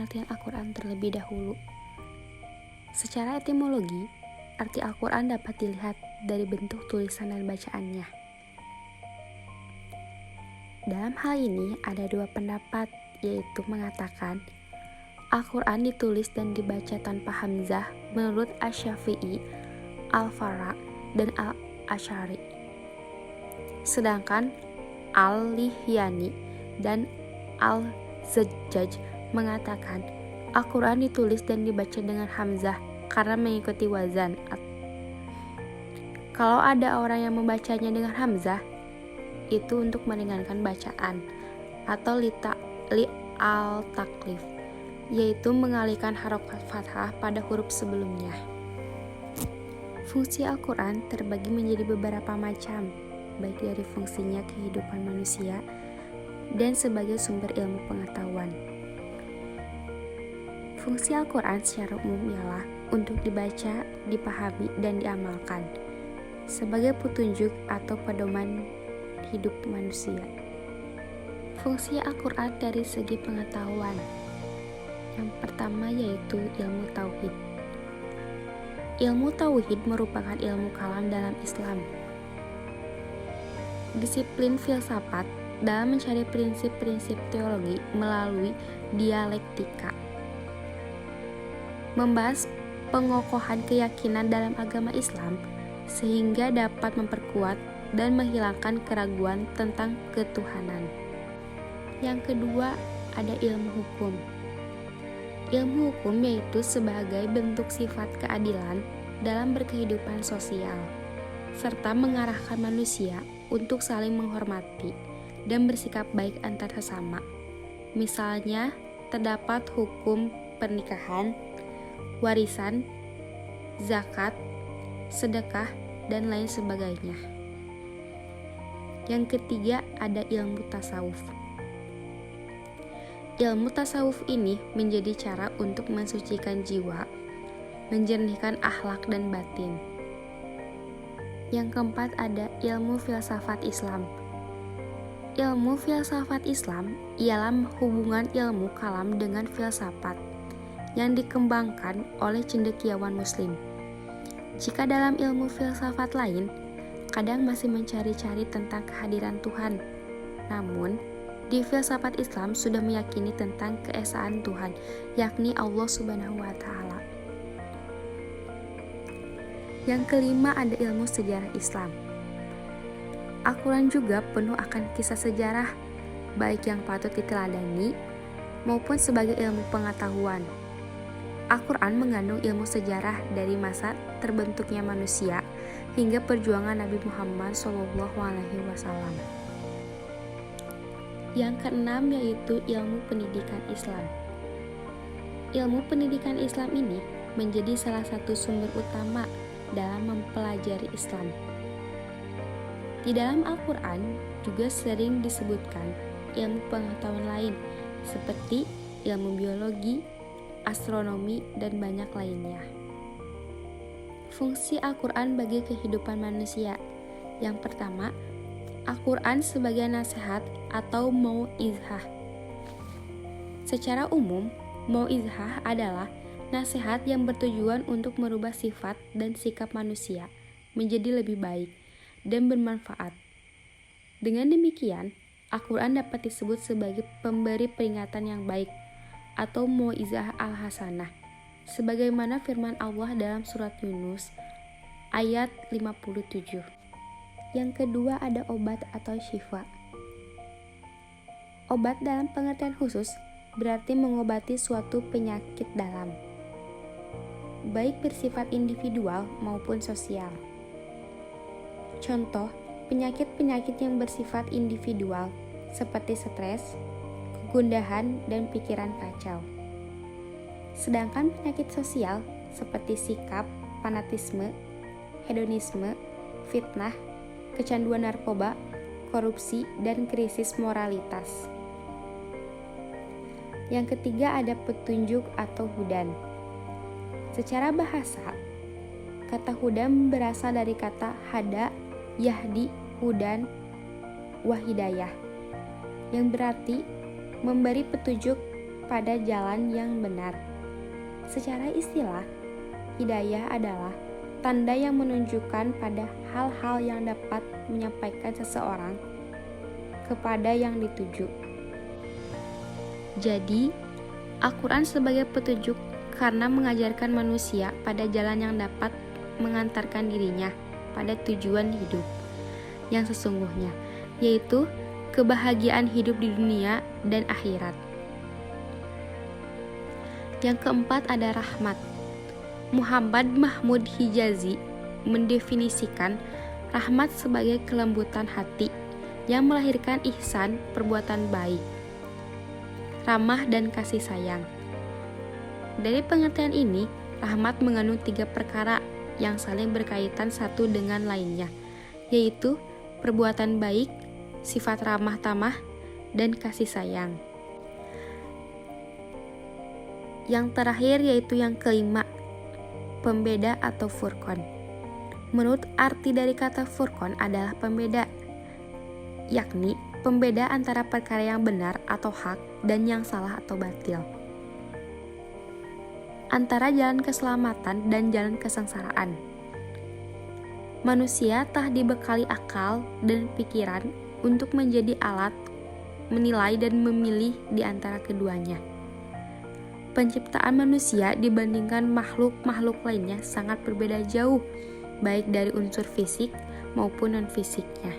pengertian Al-Quran terlebih dahulu. Secara etimologi, arti Al-Quran dapat dilihat dari bentuk tulisan dan bacaannya. Dalam hal ini ada dua pendapat, yaitu mengatakan Al-Quran ditulis dan dibaca tanpa hamzah menurut Asy-Syafi'i, Al-Farra, dan Al-Asy'ari. Sedangkan Al-Lihyani dan Al-Zajjaj mengatakan Al-Quran ditulis dan dibaca dengan hamzah karena mengikuti wazan. Kalau ada orang yang membacanya dengan hamzah, itu untuk meringankan bacaan, atau li al-taklif, yaitu mengalihkan harokat fathah pada huruf sebelumnya. Fungsi Al-Quran terbagi menjadi beberapa macam, baik dari fungsinya kehidupan manusia dan sebagai sumber ilmu pengetahuan. Fungsi Al-Quran secara umum ialah untuk dibaca, dipahami, dan diamalkan sebagai petunjuk atau pedoman hidup manusia. Fungsi Al-Quran dari segi pengetahuan. Yang pertama yaitu ilmu tauhid. Ilmu tauhid merupakan ilmu kalam dalam Islam. Disiplin filsafat dalam mencari prinsip-prinsip teologi melalui dialektika. Membahas pengokohan keyakinan dalam agama Islam sehingga dapat memperkuat dan menghilangkan keraguan tentang ketuhanan. Yang kedua, ada ilmu hukum. Ilmu hukum yaitu sebagai bentuk sifat keadilan dalam berkehidupan sosial, serta mengarahkan manusia untuk saling menghormati dan bersikap baik antar sesama. Misalnya, terdapat hukum pernikahan, warisan, zakat, sedekah, dan lain sebagainya. Yang ketiga, ada ilmu tasawuf. Ilmu tasawuf ini menjadi cara untuk mensucikan jiwa, menjernihkan akhlak dan batin. Yang keempat ada ilmu filsafat Islam. Ilmu filsafat Islam ialah hubungan ilmu kalam dengan filsafat yang dikembangkan oleh cendekiawan muslim. Jika dalam ilmu filsafat lain, kadang masih mencari-cari tentang kehadiran Tuhan. Namun, di filsafat Islam sudah meyakini tentang keesaan Tuhan, yakni Allah Subhanahu wa Ta'ala. Yang kelima ada ilmu sejarah Islam. Al-Quran juga penuh akan kisah sejarah, baik yang patut diteladani maupun sebagai ilmu pengetahuan. Al-Quran mengandung ilmu sejarah dari masa terbentuknya manusia hingga perjuangan Nabi Muhammad SAW. Yang keenam yaitu ilmu pendidikan Islam. Ilmu pendidikan Islam ini menjadi salah satu sumber utama dalam mempelajari Islam. Di dalam Al-Quran juga sering disebutkan ilmu pengetahuan lain seperti ilmu biologi, astronomi, dan banyak lainnya. Fungsi Al-Quran bagi kehidupan manusia. Yang pertama, Al-Quran sebagai nasihat atau mau'izah. Secara umum, mau'izah adalah nasihat yang bertujuan untuk merubah sifat dan sikap manusia menjadi lebih baik dan bermanfaat. Dengan demikian, Al-Quran dapat disebut sebagai pemberi peringatan yang baik atau mau'izah al-hasanah, sebagaimana firman Allah dalam surat Yunus ayat 57. Yang kedua ada obat atau syifa. Obat dalam pengertian khusus berarti mengobati suatu penyakit dalam, baik bersifat individual maupun sosial. Contoh, penyakit-penyakit yang bersifat individual seperti stres, kegundahan, dan pikiran kacau. Sedangkan penyakit sosial seperti sikap, fanatisme, hedonisme, fitnah, kecanduan narkoba, korupsi, dan krisis moralitas. Yang ketiga ada petunjuk atau hudan. Secara bahasa, kata hudan berasal dari kata hada, yahdi, hudan, wahidayah, yang berarti memberi petunjuk, pada jalan yang benar. Secara istilah, hidayah adalah tanda yang menunjukkan pada hal-hal yang dapat menyampaikan seseorang kepada yang dituju. Jadi, Al-Quran sebagai petunjuk karena mengajarkan manusia pada jalan yang dapat mengantarkan dirinya pada tujuan hidup yang sesungguhnya, yaitu kebahagiaan hidup di dunia dan akhirat. Yang keempat ada rahmat. Muhammad Mahmud Hijazi mendefinisikan rahmat sebagai kelembutan hati yang melahirkan ihsan, perbuatan baik, ramah dan kasih sayang. Dari pengertian ini, rahmat mengandung 3 perkara yang saling berkaitan satu dengan lainnya, yaitu perbuatan baik, sifat ramah tamah, dan kasih sayang. Yang terakhir yaitu yang kelima, pembeda atau furqan. Menurut arti dari kata furqan adalah pembeda, yakni pembeda antara perkara yang benar atau hak dan yang salah atau batil, antara jalan keselamatan dan jalan kesengsaraan. Manusia telah dibekali akal dan pikiran untuk menjadi alat menilai dan memilih di antara keduanya. Penciptaan manusia dibandingkan makhluk-makhluk lainnya sangat berbeda jauh, baik dari unsur fisik maupun non-fisiknya.